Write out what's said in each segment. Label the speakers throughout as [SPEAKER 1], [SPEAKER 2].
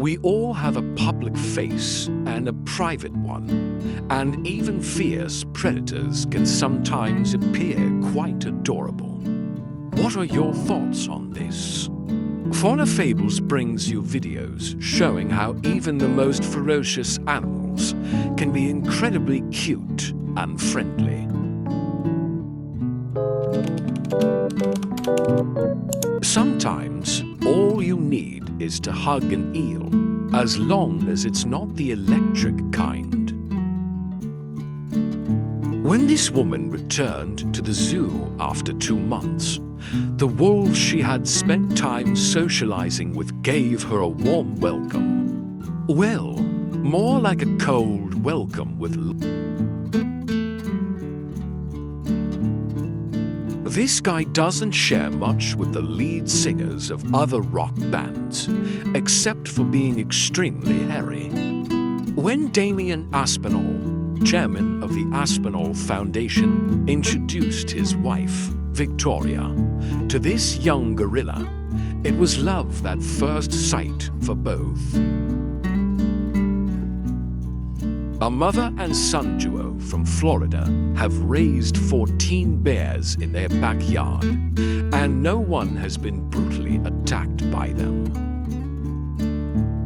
[SPEAKER 1] We all have a public face and a private one, and even fierce predators can sometimes appear quite adorable. What are your thoughts on this? Fauna Fables brings you videos showing how even the most ferocious animals can be incredibly cute and friendly. Sometimes all you need is to hug an eel, as long as it's not the electric kind. When this woman returned to the zoo after 2 months, the wolves she had spent time socializing with gave her a warm welcome. Well, more like a cold welcome with This guy doesn't share much with the lead singers of other rock bands, except for being extremely hairy. When Damien Aspinall, chairman of the Aspinall Foundation, introduced his wife, Victoria, to this young gorilla, it was love at first sight for both. A mother and son duo from Florida have raised 14 bears in their backyard, and no one has been brutally attacked by them.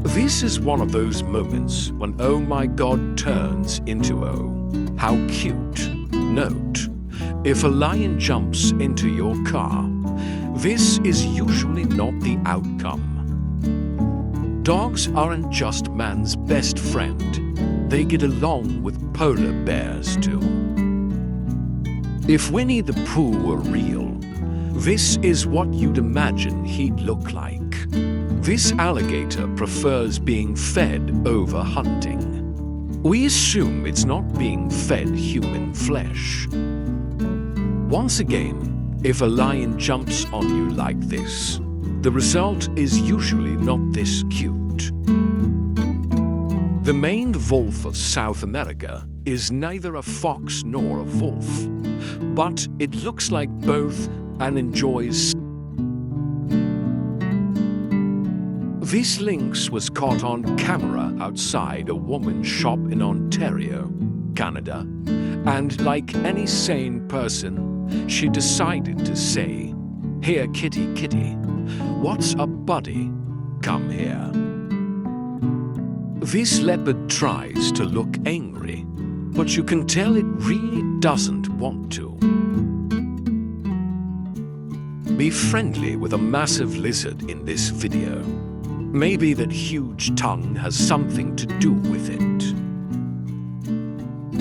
[SPEAKER 1] This is one of those moments when oh my god turns into oh, how cute. Note, if a lion jumps into your car, this is usually not the outcome. Dogs aren't just man's best friend. They get along with polar bears too. If Winnie the Pooh were real, this is what you'd imagine he'd look like. This alligator prefers being fed over hunting. We assume it's not being fed human flesh. Once again, if a lion jumps on you like this, the result is usually not this cute. The maned wolf of South America is neither a fox nor a wolf, but it looks like both and enjoys. This lynx was caught on camera outside a woman's shop in Ontario, Canada, and like any sane person, she decided to say, "Here, kitty, kitty, what's up, buddy? Come here." This leopard tries to look angry, but you can tell it really doesn't want to. Be friendly with a massive lizard in this video. Maybe that huge tongue has something to do with it.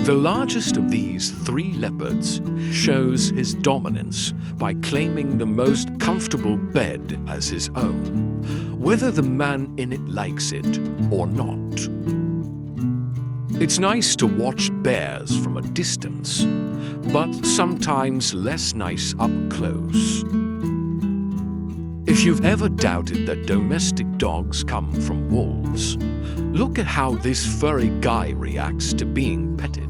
[SPEAKER 1] The largest of these 3 leopards shows his dominance by claiming the most comfortable bed as his own, whether the man in it likes it or not. It's nice to watch bears from a distance, but sometimes less nice up close. If you've ever doubted that domestic dogs come from wolves, look at how this furry guy reacts to being petted.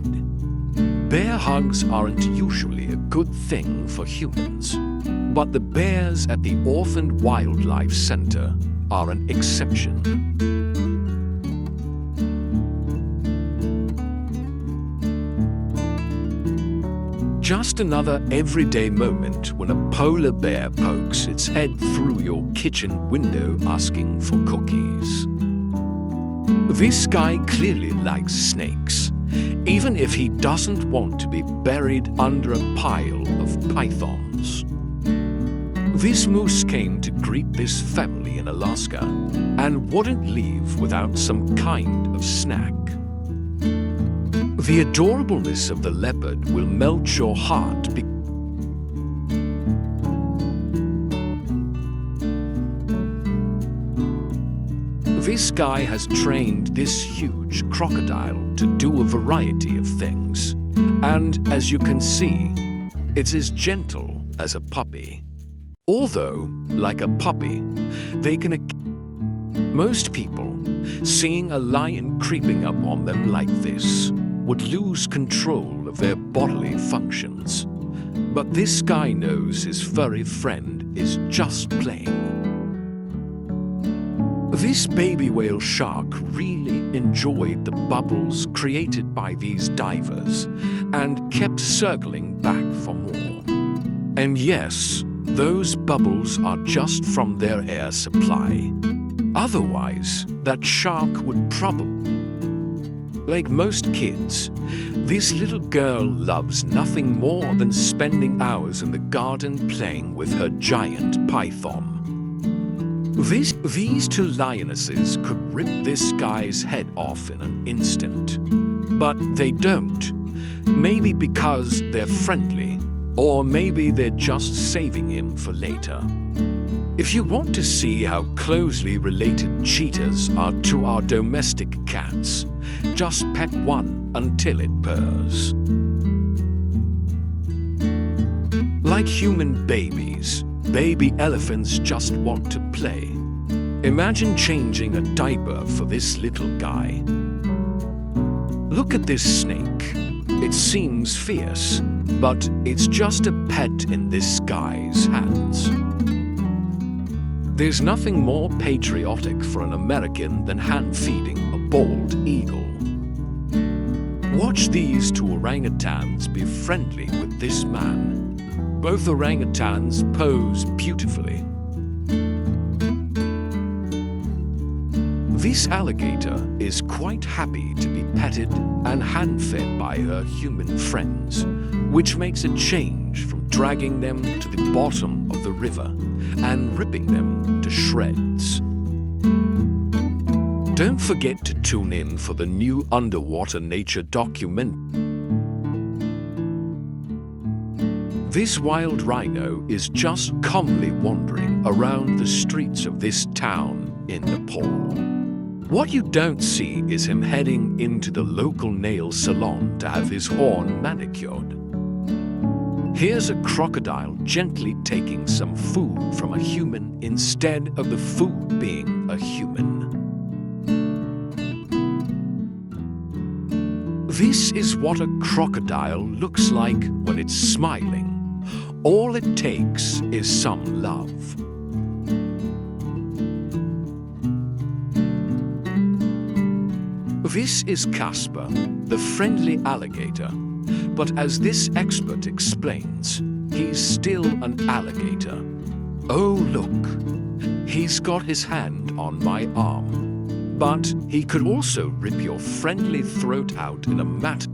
[SPEAKER 1] Bear hugs aren't usually a good thing for humans, but the bears at the Orphaned Wildlife Center are an exception. Just another everyday moment when a polar bear pokes its head through your kitchen window asking for cookies. This guy clearly likes snakes, even if he doesn't want to be buried under a pile of pythons. This moose came to greet this family in Alaska and wouldn't leave without some kind of snack. The adorableness of the leopard will melt your heart. This guy has trained this huge crocodile to do a variety of things, and as you can see, it's as gentle as a puppy. Although, like a puppy, they can. Most people, seeing a lion creeping up on them like this, would lose control of their bodily functions. But this guy knows his furry friend is just playing. This baby whale shark really enjoyed the bubbles created by these divers and kept circling back for more. And yes, those bubbles are just from their air supply. Otherwise, that shark would probably... Like most kids, this little girl loves nothing more than spending hours in the garden playing with her giant python. These two lionesses could rip this guy's head off in an instant, but they don't. Maybe because they're friendly, or maybe they're just saving him for later. If you want to see how closely related cheetahs are to our domestic cats, just pet one until it purrs. Like human babies, baby elephants just want to play. Imagine changing a diaper for this little guy. Look at this snake. It seems fierce, but it's just a pet in this guy's hands. There's nothing more patriotic for an American than hand-feeding a bald eagle. Watch these two orangutans be friendly with this man. Both orangutans pose beautifully. This alligator is quite happy to be petted and hand-fed by her human friends, which makes a change from dragging them to the bottom of the river and ripping them to shreds. Don't forget to tune in for the new underwater nature documentary. This wild rhino is just calmly wandering around the streets of this town in Nepal. What you don't see is him heading into the local nail salon to have his horn manicured. Here's a crocodile gently taking some food from a human instead of the food being a human. This is what a crocodile looks like when it's smiling. All it takes is some love. This is Casper, the friendly alligator. But as this expert explains, he's still an alligator. Oh, look, he's got his hand on my arm. But he could also rip your friendly throat out in a matter.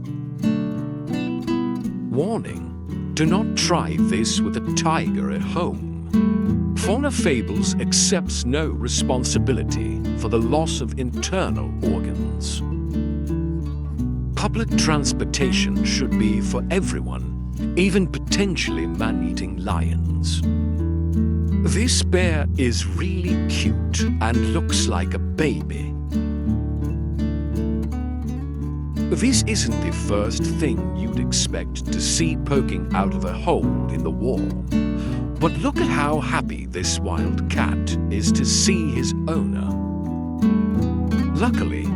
[SPEAKER 1] Warning, do not try this with a tiger at home. Fauna Fables accepts no responsibility for the loss of internal organs. Public transportation should be for everyone, even potentially man-eating lions. This bear is really cute and looks like a baby. This isn't the first thing you'd expect to see poking out of a hole in the wall. But look at how happy this wild cat is to see his owner. Luckily,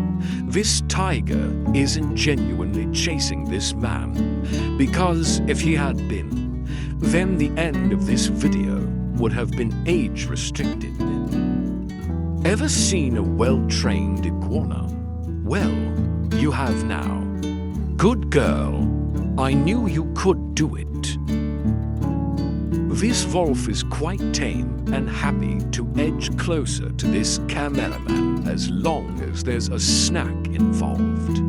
[SPEAKER 1] this tiger isn't genuinely chasing this man, because if he had been, then the end of this video would have been age restricted. Ever seen a well-trained iguana? Well, you have now. Good girl, I knew you could do it. This wolf is quite tame and happy to edge closer to this cameraman as long as there's a snack involved.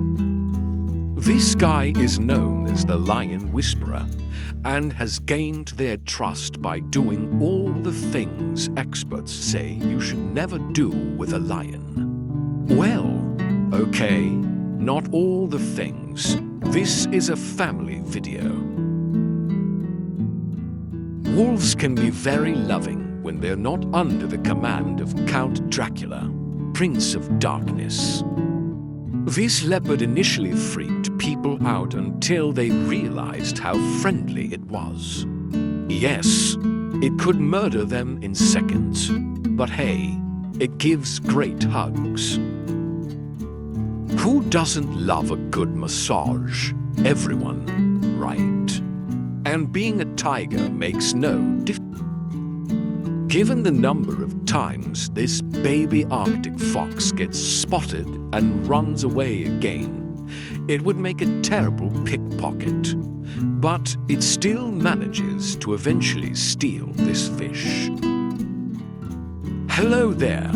[SPEAKER 1] This guy is known as the Lion Whisperer and has gained their trust by doing all the things experts say you should never do with a lion. Well, okay, not all the things. This is a family video. Wolves can be very loving when they're not under the command of Count Dracula, Prince of Darkness. This leopard initially freaked people out until they realized how friendly it was. Yes, it could murder them in seconds, but hey, it gives great hugs. Who doesn't love a good massage? Everyone, right? And being a tiger makes no difference. Given the number of times this baby Arctic fox gets spotted and runs away again, it would make a terrible pickpocket. But it still manages to eventually steal this fish. Hello there.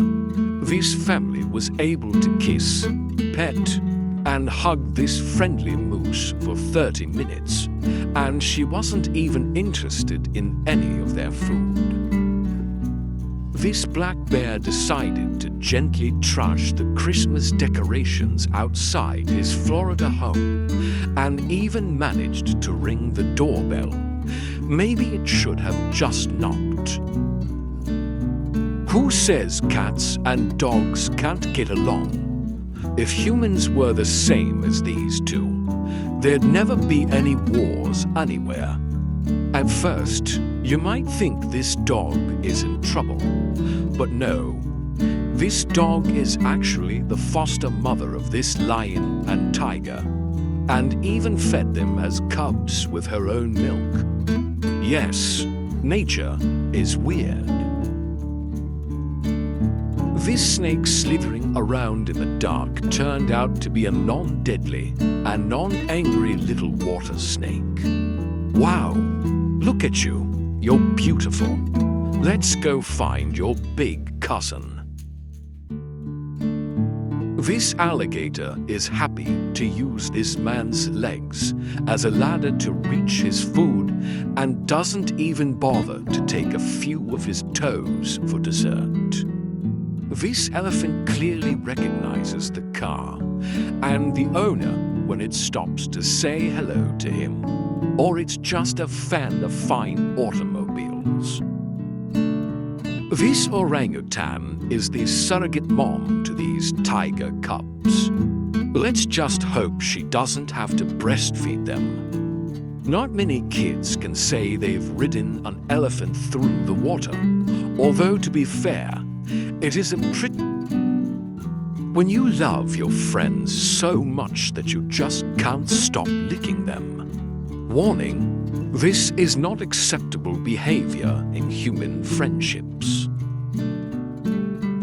[SPEAKER 1] This family was able to kiss, pet, and hug this friendly moose for 30 minutes, and she wasn't even interested in any of their food. This black bear decided to gently trash the Christmas decorations outside his Florida home, and even managed to ring the doorbell. Maybe it should have just knocked. Who says cats and dogs can't get along? If humans were the same as these two, there'd never be any wars anywhere. At first, you might think this dog is in trouble, but no. This dog is actually the foster mother of this lion and tiger, and even fed them as cubs with her own milk. Yes, nature is weird. This snake slithering around in the dark turned out to be a non-deadly and non-angry little water snake. Wow, look at you. You're beautiful. Let's go find your big cousin. This alligator is happy to use this man's legs as a ladder to reach his food and doesn't even bother to take a few of his toes for dessert. This elephant clearly recognizes the car and the owner when it stops to say hello to him, or it's just a fan of fine automobiles. This orangutan is the surrogate mom to these tiger cubs. Let's just hope she doesn't have to breastfeed them. Not many kids can say they've ridden an elephant through the water, although to be fair, it is a pretty... When you love your friends so much that you just can't stop licking them. Warning, this is not acceptable behavior in human friendships.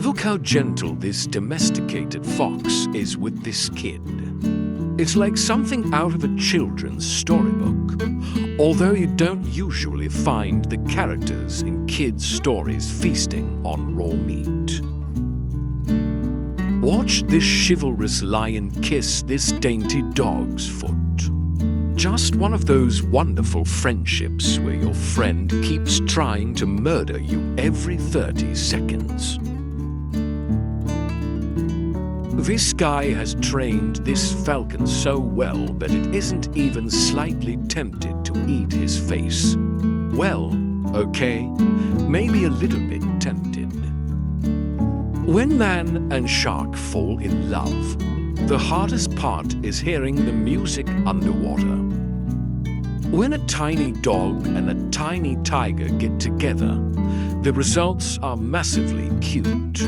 [SPEAKER 1] Look how gentle this domesticated fox is with this kid. It's like something out of a children's storybook, although you don't usually find the characters in kids' stories feasting on raw meat. Watch this chivalrous lion kiss this dainty dog's foot. Just one of those wonderful friendships where your friend keeps trying to murder you every 30 seconds. This guy has trained this falcon so well that it isn't even slightly tempted to eat his face. Well, okay, maybe a little bit tempted. When man and shark fall in love, the hardest part is hearing the music underwater. When a tiny dog and a tiny tiger get together, the results are massively cute.